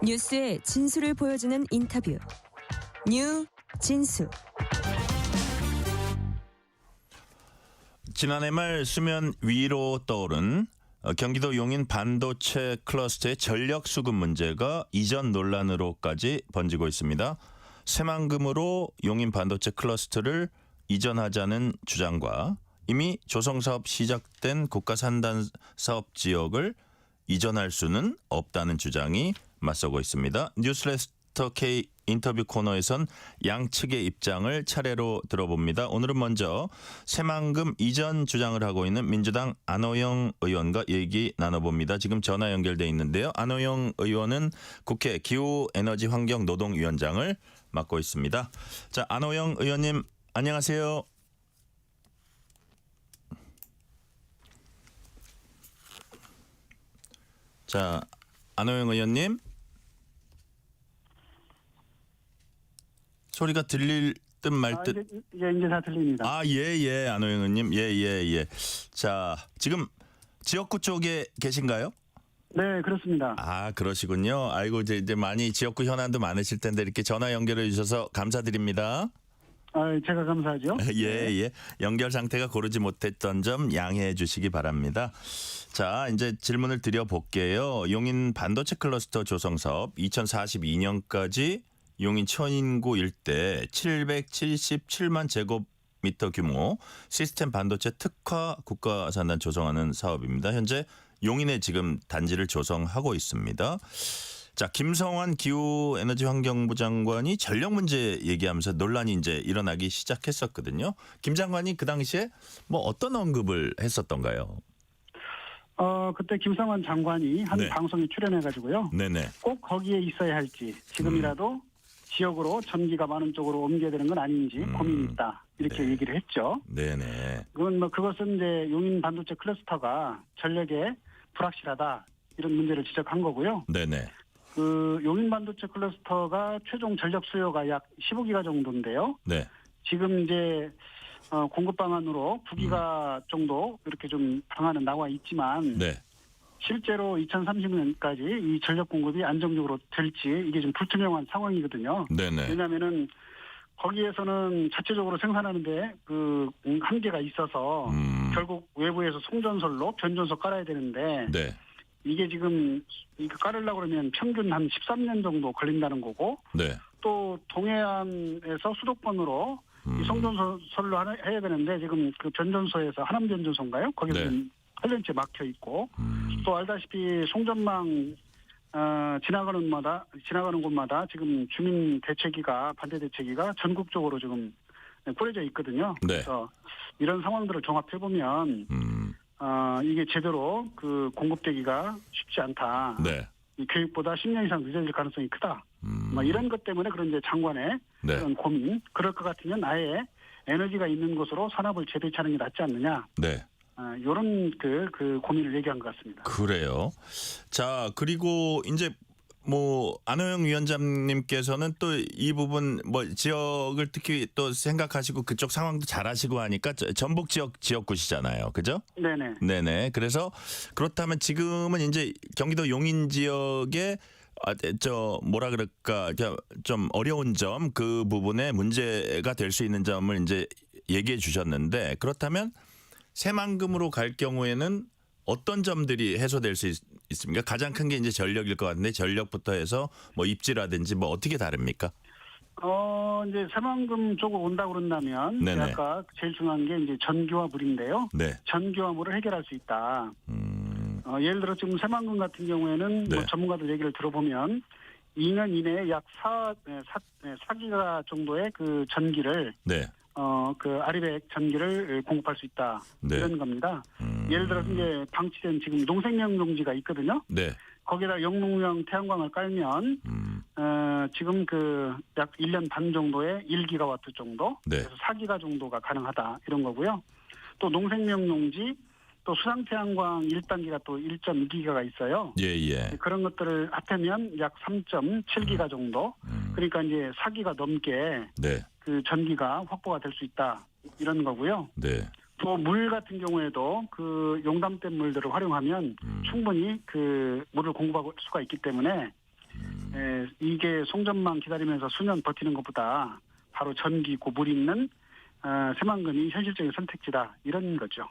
뉴스의 진수를 보여주는 인터뷰. 뉴 진수. 지난해 말 수면 위로 떠오른 경기도 용인 반도체 클러스터의 전력 수급 문제가 이전 논란으로까지 번지고 있습니다. 새만금으로 용인 반도체 클러스터를 이전하자는 주장과 이미 조성사업 시작된 국가산단 사업 지역을 이전할 수는 없다는 주장이 맞서고 있습니다. 뉴스레스터 K 인터뷰 코너에선 양측의 입장을 차례로 들어봅니다. 오늘은 먼저 새만금 이전 주장을 하고 있는 민주당 안호영 의원과 얘기 나눠봅니다. 지금 전화 연결돼 있는데요. 안호영 의원은 국회 기후에너지환경노동위원장을 맡고 있습니다. 자, 안호영 의원님 안녕하세요. 자, 안호영 의원님. 소리가 들릴 듯 말 듯. 이제 다 들립니다. 예, 안호영 의원님. 예. 자, 지금 지역구 쪽에 계신가요? 네, 그렇습니다. 그러시군요. 아이고, 이제 많이 지역구 현안도 많으실 텐데 이렇게 전화 연결해 주셔서 감사드립니다. 제가 감사하죠. 예. 연결 상태가 고르지 못했던 점 양해해 주시기 바랍니다. 자, 이제 질문을 드려볼게요. 용인 반도체 클러스터 조성 사업 2042년까지 용인 천인구 일대 777만 제곱미터 규모 시스템 반도체 특화 국가산단 조성하는 사업입니다. 현재 용인에 지금 단지를 조성하고 있습니다. 자, 김성환 기후에너지환경부 장관이 전력 문제 얘기하면서 논란이 이제 일어나기 시작했었거든요. 김 장관이 그 당시에 뭐 어떤 언급을 했었던가요? 그때 김성환 장관이 한 네. 방송에 출연해가지고요. 네네. 꼭 거기에 있어야 할지 지금이라도 지역으로 전기가 많은 쪽으로 옮겨야 되는 건 아닌지 고민이 있다. 이렇게 네. 얘기를 했죠. 네네. 그것은 이제 용인 반도체 클러스터가 전력에 불확실하다. 이런 문제를 지적한 거고요. 네네. 용인 반도체 클러스터가 최종 전력 수요가 약 15기가 정도인데요. 네. 지금 이제 공급 방안으로 9기가 정도 이렇게 좀 방안은 나와 있지만 네. 실제로 2030년까지 이 전력 공급이 안정적으로 될지 이게 좀 불투명한 상황이거든요. 네네. 왜냐하면은 거기에서는 자체적으로 생산하는데 그 한계가 있어서 결국 외부에서 송전솔로 변전소 깔아야 되는데 네. 이게 지금 이거 깔으려고 그러면 평균 한 13년 정도 걸린다는 거고 네. 또 동해안에서 수도권으로 이 송전솔로 해야 되는데 지금 그 변전소에서 하남 변전소인가요? 거기서 네. 좀 8년째 막혀 있고 또 알다시피 송전망 지나가는 곳마다 지금 주민 대책위가 반대 대책위가 전국적으로 지금 꾸려져 있거든요. 네. 그래서 이런 상황들을 종합해 보면 이게 제대로 그 공급되기가 쉽지 않다. 네. 이 교육보다 10년 이상 늦어질 가능성이 크다. 이런 것 때문에 그런 이제 장관의 네. 그런 고민. 그럴 것 같으면 아예 에너지가 있는 곳으로 산업을 재배치하는 게 낫지 않느냐. 네. 이런 그 고민을 얘기한 것 같습니다. 그래요. 자, 그리고 이제 뭐 안호영 위원장님께서는 또 이 부분 뭐 지역을 특히 또 생각하시고 그쪽 상황도 잘 아시고 하니까 전북 지역구시잖아요. 그죠? 네네. 네네. 그래서 그렇다면 지금은 이제 경기도 용인 지역에 뭐라 그럴까 좀 어려운 점 그 부분에 문제가 될 수 있는 점을 이제 얘기해 주셨는데 그렇다면 새만금으로 갈 경우에는 어떤 점들이 해소될 수 있습니까? 가장 큰 게 이제 전력일 것 같은데 전력부터 해서 뭐 입지라든지 뭐 어떻게 다릅니까? 이제 새만금 쪽으로 온다 그런다면 네네. 아까 제일 중요한 게 이제 전기와 물인데요. 네. 전기와 물을 해결할 수 있다. 예를 들어 지금 새만금 같은 경우에는 네. 뭐 전문가들 얘기를 들어보면 2년 이내에 약 4기가 정도의 그 전기를 네. 그 아리백 전기를 공급할 수 있다. 네. 이런 겁니다. 예를 들어서 이제 방치된 지금 농생명 용지가 있거든요. 네. 거기다 영농형 태양광을 깔면 지금 그 약 1년 반 정도의 1기가와트 정도, 네. 그래서 4기가 정도가 가능하다 이런 거고요. 또 농생명 용지, 또 수상 태양광 1단계가 또 1.2기가가 있어요. 예. 그런 것들을 합하면 약 3.7기가 정도. 그러니까 이제 4기가 넘게 네. 그 전기가 확보가 될 수 있다 이런 거고요. 네. 또 물 같은 경우에도 그 용담된 물들을 활용하면 충분히 그 물을 공급할 수가 있기 때문에 이게 송전망 기다리면서 수년 버티는 것보다 바로 전기 있고 물 있는 새만금이 현실적인 선택지다 이런 거죠.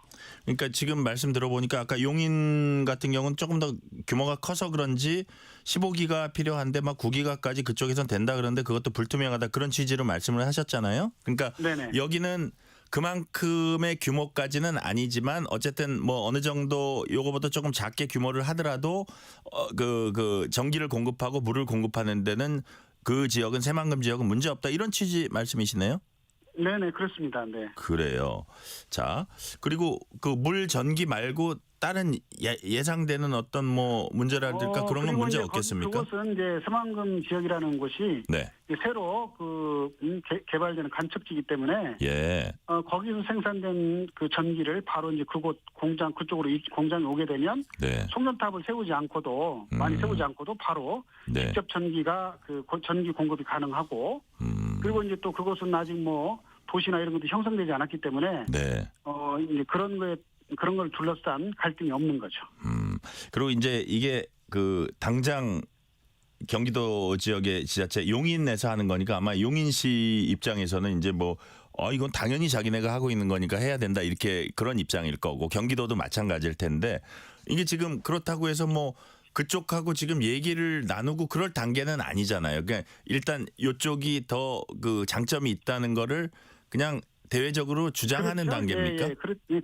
그러니까 지금 말씀 들어보니까 아까 용인 같은 경우는 조금 더 규모가 커서 그런지 15기가 필요한데 막 9기가까지 그쪽에선 된다 그러는데 그것도 불투명하다 그런 취지로 말씀을 하셨잖아요. 그러니까 네네. 여기는 그만큼의 규모까지는 아니지만 어쨌든 뭐 어느 정도 요거보다 조금 작게 규모를 하더라도 그 전기를 공급하고 물을 공급하는 데는 그 지역은 새만금 지역은 문제 없다 이런 취지 말씀이시네요. 네네 그렇습니다. 네. 그래요. 자 그리고 그 물 전기 말고 다른 예상되는 어떤 뭐 문제라든가 그런 건 그리고 문제 이제 없겠습니까? 그것은 이제 새만금 지역이라는 곳이 네. 새로 개발되는 간척지이기 때문에 예. 거기서 생산된 그 전기를 바로 이제 그곳 공장 그쪽으로 공장에 오게 되면 네. 송전탑을 세우지 않고도 많이 세우지 않고도 바로 네. 직접 전기가 전기 공급이 가능하고 그리고 이제 또 그것은 아직 뭐 도시나 이런 것도 형성되지 않았기 때문에 네. 이제 그런 걸 둘러싼 갈등이 없는 거죠. 그리고 이제 이게 그 당장 경기도 지역의 지자체 용인에서 하는 거니까 아마 용인시 입장에서는 이제 뭐 이건 당연히 자기네가 하고 있는 거니까 해야 된다 이렇게 그런 입장일 거고 경기도도 마찬가지일 텐데 이게 지금 그렇다고 해서 뭐 그쪽하고 지금 얘기를 나누고 그럴 단계는 아니잖아요. 그러니까 일단 이쪽이 더 그 장점이 있다는 거를 그냥 대외적으로 주장하는 그렇죠. 단계입니까?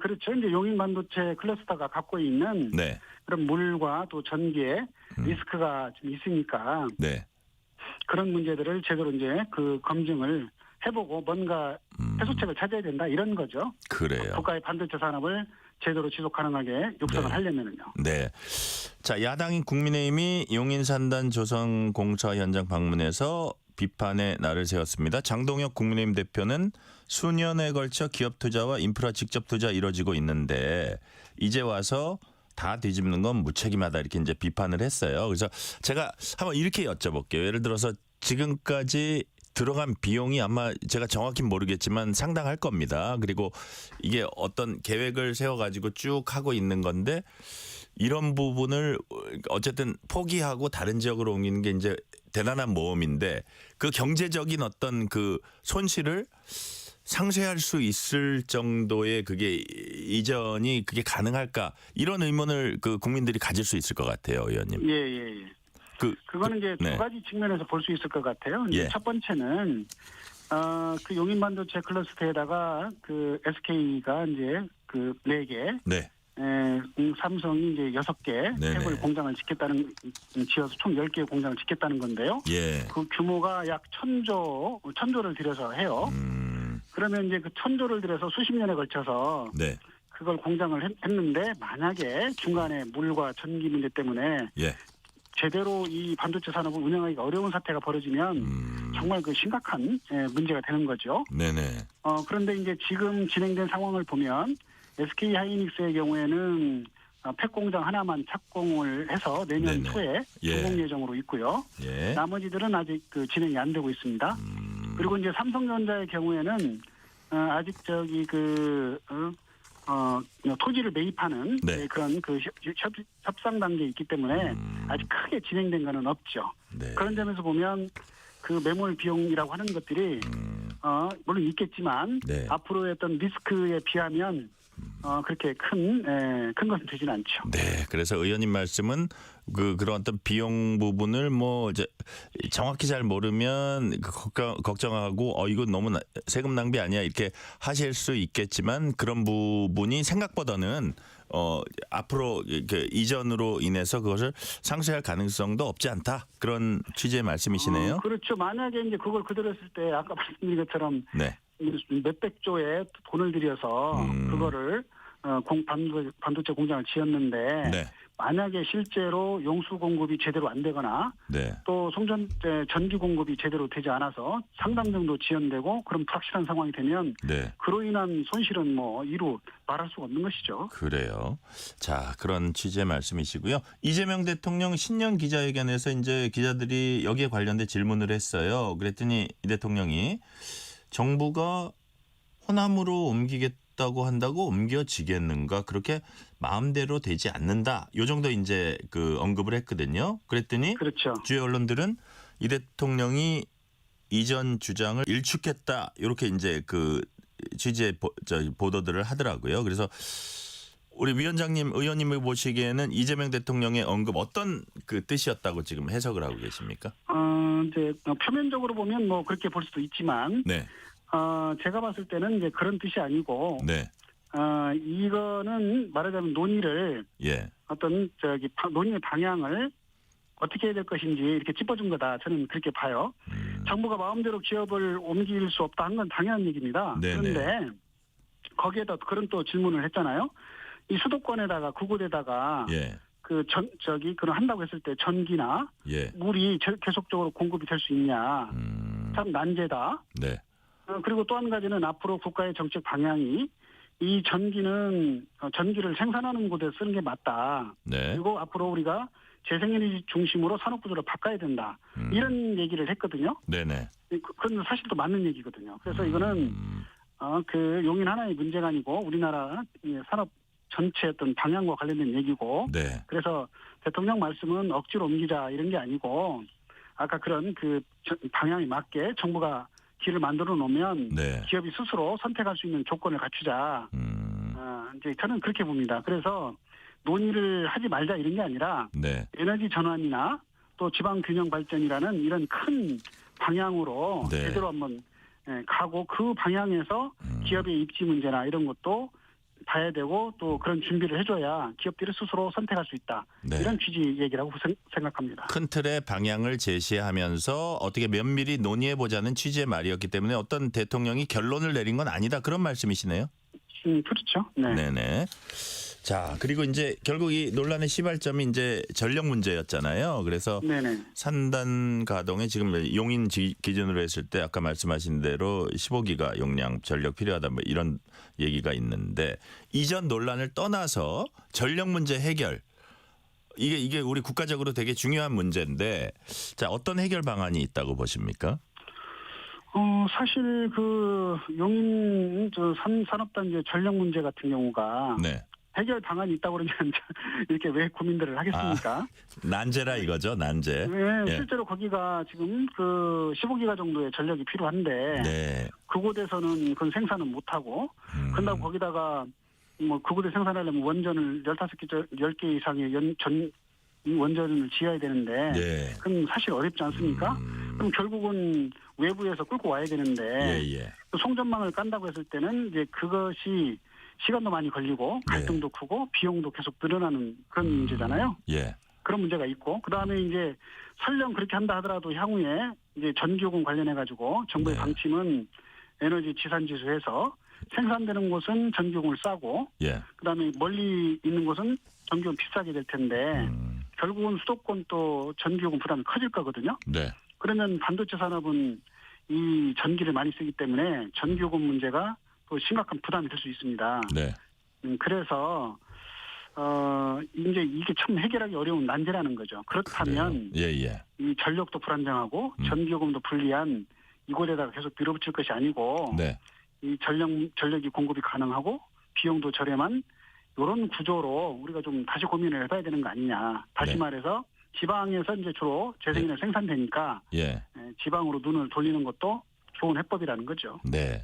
그렇죠. 이제 용인 반도체 클러스터가 갖고 있는 네. 그런 물과 또 전기에 리스크가 좀 있으니까 네. 그런 문제들을 제대로 이제 그 검증을 해보고 뭔가 해소책을 찾아야 된다 이런 거죠. 그래요. 국가의 반도체 산업을 제대로 지속 가능하게 육성을 네. 하려면은요. 네. 자, 야당인 국민의힘이 용인 산단 조선공사 현장 방문해서 비판의 날을 세웠습니다. 장동혁 국민의힘 대표는 수년에 걸쳐 기업 투자와 인프라 직접 투자 이루어지고 있는데 이제 와서 다 뒤집는 건 무책임하다 이렇게 이제 비판을 했어요. 그래서 제가 한번 이렇게 여쭤볼게요. 예를 들어서 지금까지 들어간 비용이 아마 제가 정확히 모르겠지만 상당할 겁니다. 그리고 이게 어떤 계획을 세워가지고 쭉 하고 있는 건데 이런 부분을 어쨌든 포기하고 다른 지역으로 옮기는 게 이제 대단한 모험인데 그 경제적인 어떤 그 손실을 상쇄할 수 있을 정도의 그게 이전이 그게 가능할까 이런 의문을 그 국민들이 가질 수 있을 것 같아요, 의원님. 예. 그거는 이제 네. 두 가지 측면에서 볼 수 있을 것 같아요. 이제 예. 첫 번째는 그 용인 반도체 클러스터에다가 그 SK가 이제 그 4개, 네. 삼성이 이제 6개 네네. 해골 공장을 지어서 총 10개의 공장을 짓겠다는 건데요. 예. 그 규모가 약 1000조를 들여서 해요. 그러면 이제 그 1000조를 들여서 수십 년에 걸쳐서 네. 그걸 공장을 했는데 만약에 중간에 물과 전기 문제 때문에 예. 제대로 이 반도체 산업을 운영하기가 어려운 사태가 벌어지면 정말 그 심각한 문제가 되는 거죠. 네네. 그런데 이제 지금 진행된 상황을 보면 SK 하이닉스의 경우에는 팩 공장 하나만 착공을 해서 내년 네네. 초에 예. 준공 예정으로 있고요. 예. 나머지들은 아직 그 진행이 안 되고 있습니다. 그리고 이제 삼성전자의 경우에는 아직 토지를 매입하는 네. 그런 그 협상 단계에 있기 때문에 아직 크게 진행된 거는 없죠. 네. 그런 점에서 보면 그 매몰 비용이라고 하는 것들이 물론 있겠지만 네. 앞으로의 어떤 리스크에 비하면 그렇게 큰 것은 되지는 않죠. 네, 그래서 의원님 말씀은 그런 어떤 비용 부분을 뭐 이제 정확히 잘 모르면 걱정하고 이거 너무 세금 낭비 아니야 이렇게 하실 수 있겠지만 그런 부분이 생각보다는 앞으로 이렇게 이전으로 인해서 그것을 상쇄할 가능성도 없지 않다 그런 취지의 말씀이시네요. 그렇죠. 만약에 이제 그걸 그대로 했을 때 아까 말씀드린 것처럼 네. 몇백 조의 돈을 들여서 그거를 반도체 공장을 지었는데 네. 만약에 실제로 용수 공급이 제대로 안 되거나 네. 또 전기 공급이 제대로 되지 않아서 상당 정도 지연되고 그럼 불확실한 상황이 되면 네. 그로 인한 손실은 뭐 이루 말할 수가 없는 것이죠. 그래요. 자, 그런 취지의 말씀이시고요. 이재명 대통령 신년 기자회견에서 이제 기자들이 여기에 관련된 질문을 했어요. 그랬더니 이 대통령이 정부가 호남으로 옮기겠다고 한다고 옮겨지겠는가 그렇게 마음대로 되지 않는다. 요 정도 이제 그 언급을 했거든요. 그랬더니 그렇죠. 주요 언론들은 이 대통령이 이전 주장을 일축했다. 이렇게 이제 그 취지의 보도들을 하더라고요. 그래서 우리 위원장님, 의원님이 보시기에는 이재명 대통령의 언급 어떤 그 뜻이었다고 지금 해석을 하고 계십니까? 이제 표면적으로 보면 뭐 그렇게 볼 수도 있지만, 네, 제가 봤을 때는 이제 그런 뜻이 아니고, 네, 이거는 말하자면 논의를 예, 어떤 논의의 방향을 어떻게 해야 될 것인지 이렇게 짚어준 거다. 저는 그렇게 봐요. 정부가 마음대로 기업을 옮길 수 없다 한 건 당연한 얘기입니다. 네네. 그런데 거기에다 그런 또 질문을 했잖아요. 이 수도권에다가 그곳에다가 예, 그런 한다고 했을 때 전기나 예, 물이 계속적으로 공급이 될 수 있냐. 참 난제다. 네, 그리고 또 한 가지는 앞으로 국가의 정책 방향이 이 전기를 생산하는 곳에 쓰는 게 맞다. 네, 그리고 앞으로 우리가 재생에너지 중심으로 산업 구조를 바꿔야 된다. 이런 얘기를 했거든요. 네네. 그건 사실 또 맞는 얘기거든요. 그래서 이거는 그 용인 하나의 문제가 아니고 우리나라 산업 전체 어떤 방향과 관련된 얘기고. 네, 그래서 대통령 말씀은 억지로 옮기자 이런 게 아니고 아까 그런 그 방향에 맞게 정부가 길을 만들어 놓으면 네, 기업이 스스로 선택할 수 있는 조건을 갖추자. 이제 저는 그렇게 봅니다. 그래서 논의를 하지 말자 이런 게 아니라 네, 에너지 전환이나 또 지방 균형 발전이라는 이런 큰 방향으로 네. 제대로 한번 가고 그 방향에서 기업의 입지 문제나 이런 것도 봐야 되고 또 그런 준비를 해줘야 기업들이 스스로 선택할 수 있다. 네. 이런 취지 얘기라고 생각합니다. 큰 틀의 방향을 제시하면서 어떻게 면밀히 논의해보자는 취지의 말이었기 때문에 어떤 대통령이 결론을 내린 건 아니다. 그런 말씀이시네요. 그렇죠. 네. 네네. 자, 그리고 이제 결국 이 논란의 시발점이 이제 전력 문제였잖아요. 그래서 네네. 산단 가동에 지금 용인 기준으로 했을 때 아까 말씀하신 대로 15기가 용량 전력 필요하다 뭐 이런 얘기가 있는데 이전 논란을 떠나서 전력 문제 해결 이게 우리 국가적으로 되게 중요한 문제인데 자, 어떤 해결 방안이 있다고 보십니까? 사실 그 용인 산업단지 전력 문제 같은 경우가 네. 해결 방안이 있다고 그러면 이렇게 왜 고민들을 하겠습니까? 난제라 이거죠, 난제. 네, 예. 실제로 거기가 지금 그 15기가 정도의 전력이 필요한데 네. 그곳에서는 그건 생산은 못하고 그런다고 거기다가 뭐 그곳에 생산하려면 원전을 10개 이상의 원전을 지어야 되는데 네. 그럼 사실 어렵지 않습니까? 그럼 결국은 외부에서 끌고 와야 되는데 예. 또 송전망을 깐다고 했을 때는 이제 그것이 시간도 많이 걸리고 갈등도 크고 비용도 계속 늘어나는 그런 문제잖아요. 예. 그런 문제가 있고 그다음에 이제 설령 그렇게 한다 하더라도 향후에 이제 전기요금 관련해 가지고 정부의 네. 방침은 에너지 지산지수해서 생산되는 곳은 전기요금을 싸고 예. 그다음에 멀리 있는 곳은 전기요금 비싸게 될 텐데 결국은 수도권 또 전기요금 부담이 커질 거거든요. 네. 그러면 반도체 산업은 이 전기를 많이 쓰기 때문에 전기요금 문제가 또 심각한 부담이 될 수 있습니다. 네. 그래서 이제 이게 참 해결하기 어려운 난제라는 거죠. 그렇다면 예. 이 전력도 불안정하고 전기요금도 불리한 이곳에다가 계속 밀어붙일 것이 아니고 네. 이 전력이 공급이 가능하고 비용도 저렴한 이런 구조로 우리가 좀 다시 고민을 해봐야 되는 거 아니냐. 다시 네. 말해서 지방에서 이제 주로 재생에너지 생산되니까 예. 지방으로 눈을 돌리는 것도 좋은 해법이라는 거죠. 네.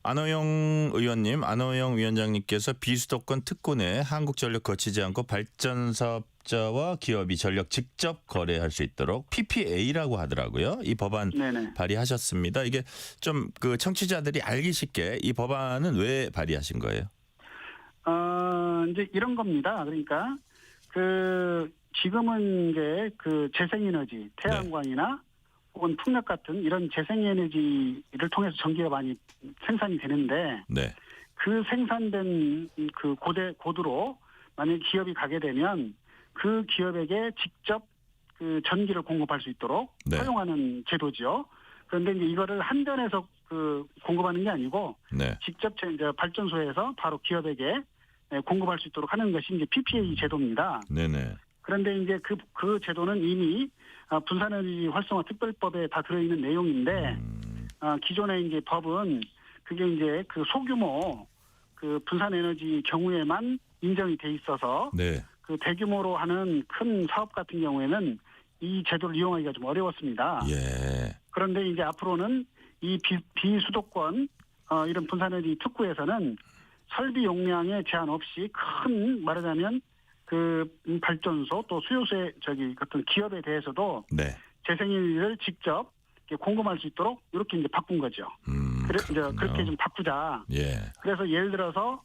안호영 의원님, 안호영 위원장님께서 비수도권 특권에 한국전력 거치지 않고 발전사업자와 기업이 전력 직접 거래할 수 있도록 PPA라고 하더라고요. 이 법안 네네. 발의하셨습니다. 이게 좀 그 청취자들이 알기 쉽게 이 법안은 왜 발의하신 거예요? 이제 이런 겁니다. 그러니까 지금은 이제 그 재생에너지, 태양광이나 혹은 풍력 같은 이런 재생에너지를 통해서 전기가 많이 생산이 되는데 네. 그 생산된 그 고도로 만약 기업이 가게 되면 그 기업에게 직접 그 전기를 공급할 수 있도록 네. 허용하는 제도죠. 그런데 이제 이거를 한전에서 그 공급하는 게 아니고 네. 직접 이제 발전소에서 바로 기업에게 공급할 수 있도록 하는 것이 이제 PPA 제도입니다. 네네. 그런데 이제 그 제도는 이미 분산에너지 활성화 특별법에 다 들어있는 내용인데 기존의 이제 법은 그게 이제 그 소규모 그 분산에너지 경우에만 인정이 돼 있어서 네. 그 대규모로 하는 큰 사업 같은 경우에는 이 제도를 이용하기가 좀 어려웠습니다. 예. 그런데 이제 앞으로는 이 비수도권 이런 분산에너지 특구에서는 설비 용량에 제한 없이 큰 말하자면 그 발전소 또 수요소의 어떤 기업에 대해서도 네. 재생에너지를 직접 이렇게 공급할 수 있도록 이렇게 이제 바꾼 거죠. 이제 그렇게 좀 바꾸자. 예. 그래서 예를 들어서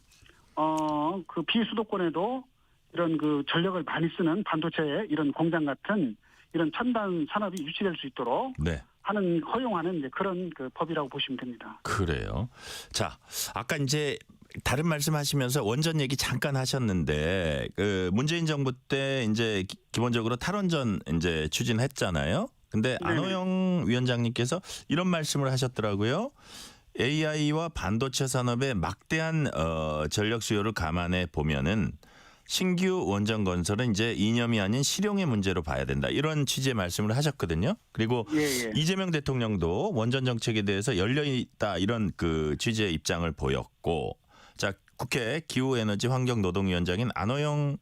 그 비수도권에도 이런 그 전력을 많이 쓰는 반도체 이런 공장 같은 이런 첨단 산업이 유치될 수 있도록 네. 허용하는 이제 그런 그 법이라고 보시면 됩니다. 그래요. 자, 아까 이제 다른 말씀하시면서 원전 얘기 잠깐 하셨는데 그 문재인 정부 때 이제 기본적으로 탈원전 이제 추진했잖아요. 근데 네네. 안호영 위원장님께서 이런 말씀을 하셨더라고요. AI와 반도체 산업의 막대한 전력 수요를 감안해 보면은 신규 원전 건설은 이제 이념이 아닌 실용의 문제로 봐야 된다. 이런 취지의 말씀을 하셨거든요. 그리고 예. 이재명 대통령도 원전 정책에 대해서 열려 있다 이런 그 취지의 입장을 보였고, 자 국회 기후에너지 환경노동위원장인 안호영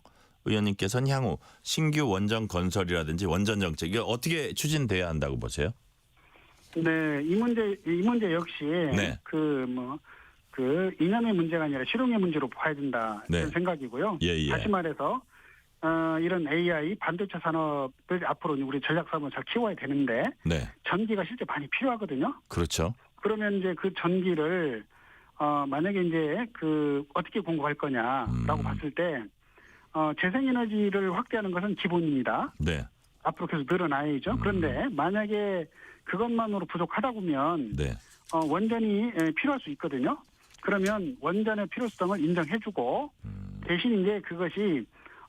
의원님께서는 향후 신규 원전 건설이라든지 원전 정책 이게 어떻게 추진돼야 한다고 보세요? 네, 이 문제 역시 네. 그 이념의 문제가 아니라 실용의 문제로 봐야 된다 네. 이런 생각이고요. 예. 다시 말해서 이런 AI 반도체 산업을 앞으로 우리 전략 사업을 잘 키워야 되는데 네. 전기가 실제 많이 필요하거든요. 그렇죠. 그러면 이제 그 전기를 만약에 이제 그 어떻게 공급할 거냐라고 봤을 때 재생에너지를 확대하는 것은 기본입니다. 네. 앞으로 계속 늘어나야죠. 그런데 만약에 그것만으로 부족하다 보면 네. 원전이 필요할 수 있거든요. 그러면 원전의 필요성을 인정해주고 대신 이제 그것이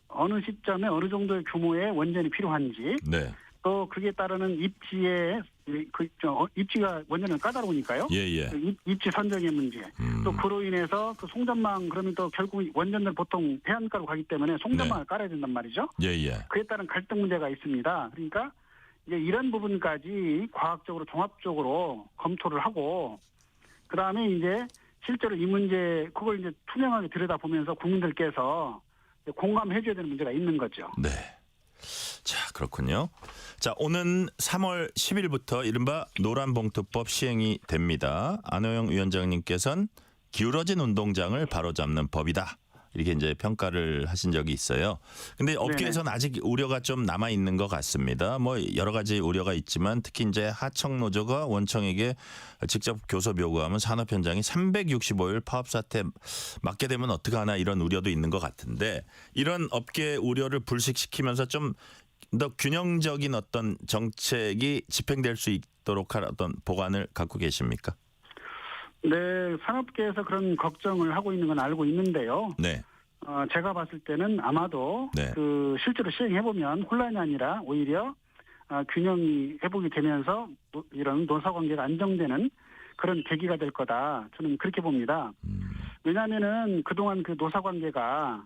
어느 시점에 어느 정도의 규모의 원전이 필요한지 네. 또 그게 따르는 입지가 원전은 까다로우니까요. 예. 그 입지 선정의 문제. 또 그로 인해서 그 송전망 그러면 또 결국 원전들 보통 해안가로 가기 때문에 송전망을 깔아야 된단 말이죠. 예. 그에 따른 갈등 문제가 있습니다. 그러니까 이제 이런 부분까지 과학적으로 종합적으로 검토를 하고 그다음에 이제 실제로 이 문제 그걸 이제 투명하게 들여다보면서 국민들께서 공감해 줘야 되는 문제가 있는 거죠. 네. 자, 그렇군요. 자, 오는 3월 10일부터 이른바 노란봉투법 시행이 됩니다. 안호영 위원장님께서는 기울어진 운동장을 바로잡는 법이다. 이렇게 이제 평가를 하신 적이 있어요. 근데 업계에서는 아직 우려가 좀 남아 있는 것 같습니다. 뭐 여러 가지 우려가 있지만 특히 이제 하청 노조가 원청에게 직접 교섭 요구하면 산업 현장이 365일 파업 사태 맞게 되면 어떡하나 이런 우려도 있는 것 같은데 이런 업계 우려를 불식시키면서 좀 더 균형적인 어떤 정책이 집행될 수 있도록 할 어떤 보관을 갖고 계십니까? 네, 산업계에서 그런 걱정을 하고 있는 건 알고 있는데요. 네. 제가 봤을 때는 아마도 네. 그 실제로 시행해 보면 혼란이 아니라 오히려 균형이 회복이 되면서 이런 노사관계가 안정되는 그런 계기가 될 거다. 저는 그렇게 봅니다. 왜냐하면은 그동안 그 노사관계가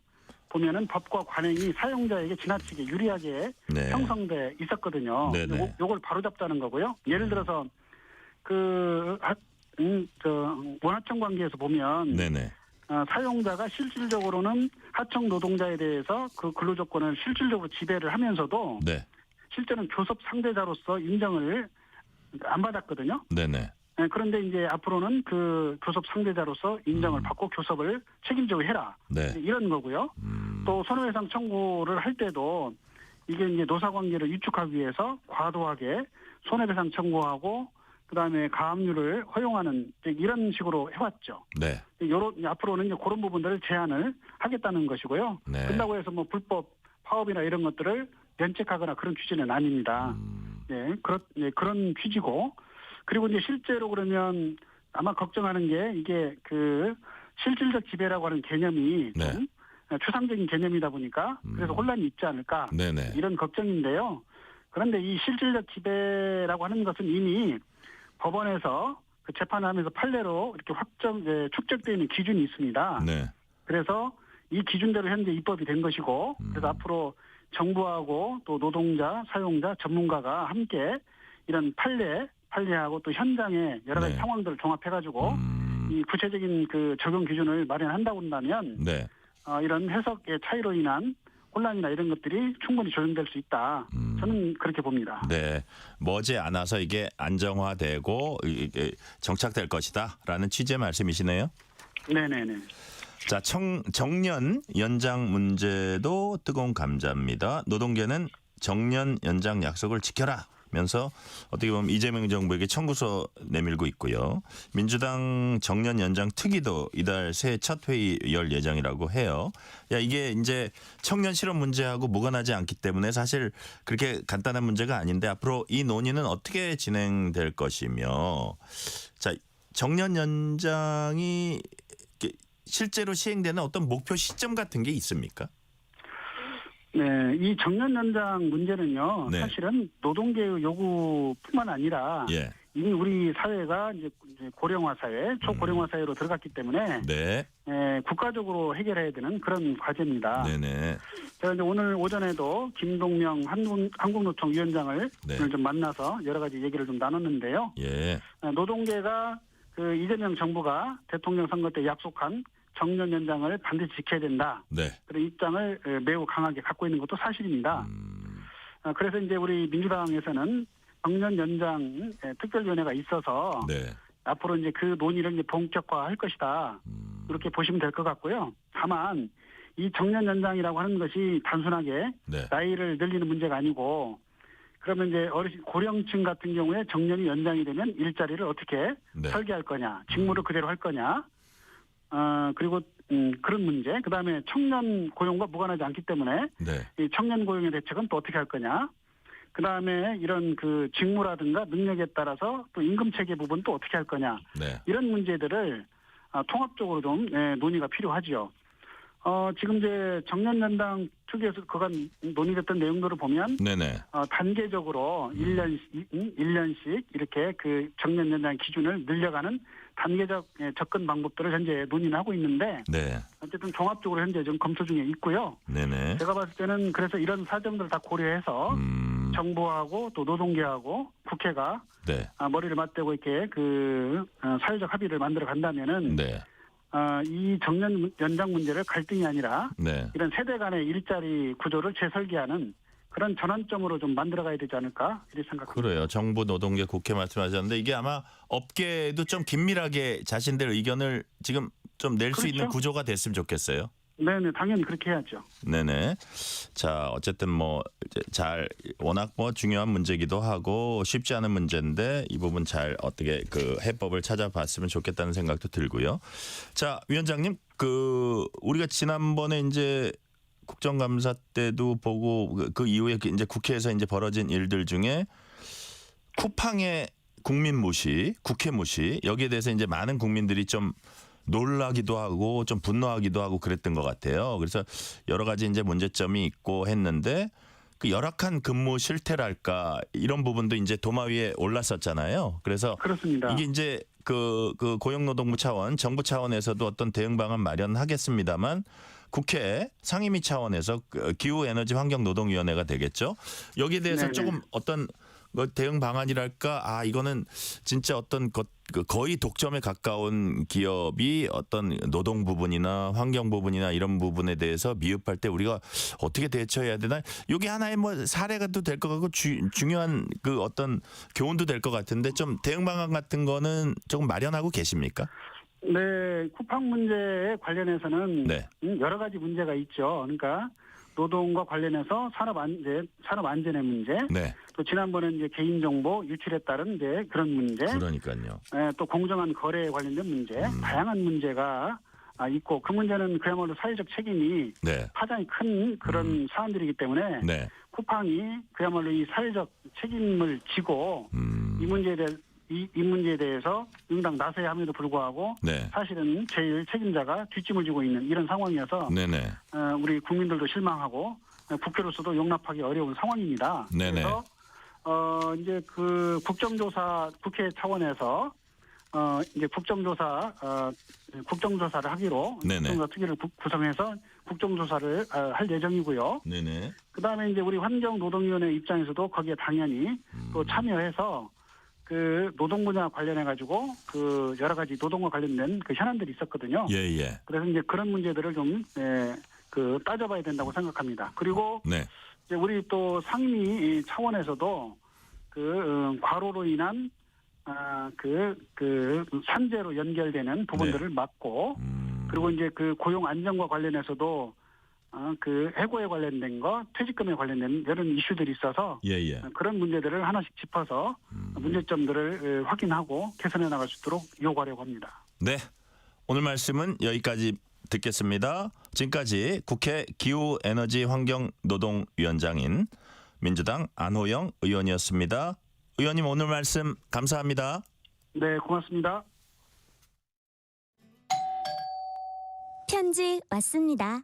보면은 법과 관행이 사용자에게 지나치게 유리하게 네. 형성돼 있었거든요. 네네. 요걸 바로잡자는 거고요. 예를 들어서 원하청 관계에서 보면 네네. 사용자가 실질적으로는 하청 노동자에 대해서 그 근로 조건을 실질적으로 지배를 하면서도 네. 실제는 교섭 상대자로서 인정을 안 받았거든요. 네네. 네, 그런데 이제 앞으로는 그 교섭 상대자로서 인정을 받고 교섭을 책임지고 해라. 네. 이런 거고요. 또 손해배상 청구를 할 때도 이게 이제 노사관계를 위축하기 위해서 과도하게 손해배상 청구하고 그다음에 가압류를 허용하는 이런 식으로 해왔죠. 네. 앞으로는 이제 그런 부분들을 제한을 하겠다는 것이고요. 네. 그런다고 해서 뭐 불법 파업이나 이런 것들을 면책하거나 그런 취지는 아닙니다. 네, 그런 취지고 그리고 이제 실제로 그러면 아마 걱정하는 게 이게 그 실질적 지배라고 하는 개념이 네. 좀 추상적인 개념이다 보니까 그래서 혼란이 있지 않을까 네네. 이런 걱정인데요. 그런데 이 실질적 지배라고 하는 것은 이미 법원에서 그 재판하면서 판례로 이렇게 축적되어 있는 기준이 있습니다. 네. 그래서 이 기준대로 현재 입법이 된 것이고 그래서 앞으로 정부하고 또 노동자, 사용자, 전문가가 함께 이런 판례하고 또 현장의 여러 가지 네. 상황들을 종합해가지고 이 구체적인 그 적용 기준을 마련한다고 한다면 네. 이런 해석의 차이로 인한 혼란이나 이런 것들이 충분히 조정될 수 있다. 저는 그렇게 봅니다. 네, 머지않아서 이게 안정화되고 이게 정착될 것이다라는 취지의 말씀이시네요. 네네네. 자, 정년 연장 문제도 뜨거운 감자입니다. 노동계는 정년 연장 약속을 지켜라면서 어떻게 보면 이재명 정부에게 청구서 내밀고 있고요. 민주당 정년 연장 특위도 이달 새해 첫 회의 열 예정이라고 해요. 이게 이제 청년 실업 문제하고 무관하지 않기 때문에 사실 그렇게 간단한 문제가 아닌데 앞으로 이 논의는 어떻게 진행될 것이며, 자, 정년 연장이 실제로 시행되는 어떤 목표 시점 같은 게 있습니까? 네, 이 정년 연장 문제는요. 네. 사실은 노동계의 요구뿐만 아니라 예. 이미 우리 사회가 이제 고령화 사회, 초고령화 사회로 들어갔기 때문에 네. 국가적으로 해결해야 되는 그런 과제입니다. 네네. 제가 이제 오늘 오전에도 김동명 한국노총 위원장을 네. 오늘 좀 만나서 여러 가지 얘기를 좀 나눴는데요. 예. 노동계가 그 이재명 정부가 대통령 선거 때 약속한 정년 연장을 반드시 지켜야 된다. 네. 그런 입장을 매우 강하게 갖고 있는 것도 사실입니다. 그래서 이제 우리 민주당에서는 정년 연장 특별위원회가 있어서 네. 앞으로 이제 그 논의를 이제 본격화할 것이다. 이렇게 보시면 될 것 같고요. 다만 이 정년 연장이라고 하는 것이 단순하게 네. 나이를 늘리는 문제가 아니고, 그러면 이제 고령층 같은 경우에 정년이 연장이 되면 일자리를 어떻게 네. 설계할 거냐, 직무를 그대로 할 거냐, 그리고 그런 문제, 그 다음에 청년 고용과 무관하지 않기 때문에 네. 이 청년 고용의 대책은 또 어떻게 할 거냐, 그 다음에 이런 그 직무라든가 능력에 따라서 또 임금 체계 부분 또 어떻게 할 거냐, 네. 이런 문제들을 통합적으로 좀 논의가 필요하지요. 지금 이제 정년 연장 특위에서 그간 논의됐던 내용들을 보면 네네. 단계적으로 1년씩 이렇게 그 정년 연장 기준을 늘려가는 단계적 접근 방법들을 현재 논의는 하고 있는데, 네. 어쨌든 종합적으로 현재 좀 검토 중에 있고요. 네네. 제가 봤을 때는 그래서 이런 사정들을 다 고려해서 정부하고 또 노동계하고 국회가 네. 머리를 맞대고 이렇게 그 사회적 합의를 만들어 간다면은 네. 이 정년 연장 문제를 갈등이 아니라 네. 이런 세대 간의 일자리 구조를 재설계하는 그런 전환점으로 좀 만들어가야 되지 않을까 이렇게 생각합니다. 그래요. 정부, 노동계, 국회 말씀하셨는데 이게 아마 업계도 좀 긴밀하게 자신들 의견을 지금 좀 낼 수 그렇죠. 있는 구조가 됐으면 좋겠어요. 네네, 당연히 그렇게 해야죠. 네네. 자, 어쨌든 뭐 잘 워낙 뭐 중요한 문제기도 하고 쉽지 않은 문제인데 이 부분 잘 어떻게 그 해법을 찾아봤으면 좋겠다는 생각도 들고요. 자, 위원장님, 그 우리가 지난번에 이제 국정감사 때도 보고 그 이후에 이제 국회에서 이제 벌어진 일들 중에 쿠팡의 국민 무시, 국회 무시, 여기에 대해서 이제 많은 국민들이 좀 놀라기도 하고 좀 분노하기도 하고 그랬던 것 같아요. 그래서 여러 가지 이제 문제점이 있고 했는데 그 열악한 근무 실태랄까 이런 부분도 이제 도마 위에 올랐었잖아요. 그래서 그렇습니다. 이게 이제 그 고용노동부 차원, 정부 차원에서도 어떤 대응 방안 마련하겠습니다만 국회 상임위 차원에서 기후에너지환경노동위원회가 되겠죠. 여기에 대해서 네네. 조금 어떤 대응 방안이랄까, 이거는 진짜 어떤 거의 독점에 가까운 기업이 어떤 노동 부분이나 환경 부분이나 이런 부분에 대해서 미흡할 때 우리가 어떻게 대처해야 되나? 이게 하나의 뭐 사례가 또 될 것 같고 중요한 그 어떤 교훈도 될 것 같은데 좀 대응 방안 같은 거는 조금 마련하고 계십니까? 네, 쿠팡 문제에 관련해서는 네. 여러 가지 문제가 있죠. 그러니까 노동과 관련해서 산업 안전의 문제, 네. 또 지난번에 이제 개인정보 유출에 따른 이제 그런 문제, 그러니까요. 또 공정한 거래에 관련된 문제, 다양한 문제가 있고, 그 문제는 그야말로 사회적 책임이 네. 파장이 큰 그런 사안들이기 때문에 네. 쿠팡이 그야말로 이 사회적 책임을 지고 이 문제에 대해서 응당 나서야 함에도 불구하고 네. 사실은 제일 책임자가 뒷짐을 지고 있는 이런 상황이어서 네네. 우리 국민들도 실망하고 국회로서도 용납하기 어려운 상황입니다. 네네. 그래서 이제 그 국정조사 국회 차원에서 이제 국정조사를 하기로 네네. 국정조사 특위를 구성해서 국정조사를 할 예정이고요. 네네. 그다음에 이제 우리 환경노동위원회 입장에서도 거기에 당연히 또 참여해서 그 노동 분야 관련해 가지고 그 여러 가지 노동과 관련된 그 현안들이 있었거든요. 예, 예. 그래서 이제 그런 문제들을 좀 그 따져봐야 된다고 생각합니다. 그리고 네. 이제 우리 또 상임위 차원에서도 그 과로로 인한 그 산재로 연결되는 부분들을 막고 그리고 이제 그 고용 안정과 관련해서도 그 해고에 관련된 거, 퇴직금에 관련된 이런 이슈들이 있어서 예, 예. 그런 문제들을 하나씩 짚어서 문제점들을 확인하고 개선해 나갈 수 있도록 요구하려고 합니다. 네. 오늘 말씀은 여기까지 듣겠습니다. 지금까지 국회 기후에너지환경노동위원장인 민주당 안호영 의원이었습니다. 의원님 오늘 말씀 감사합니다. 네, 고맙습니다. 편지 왔습니다.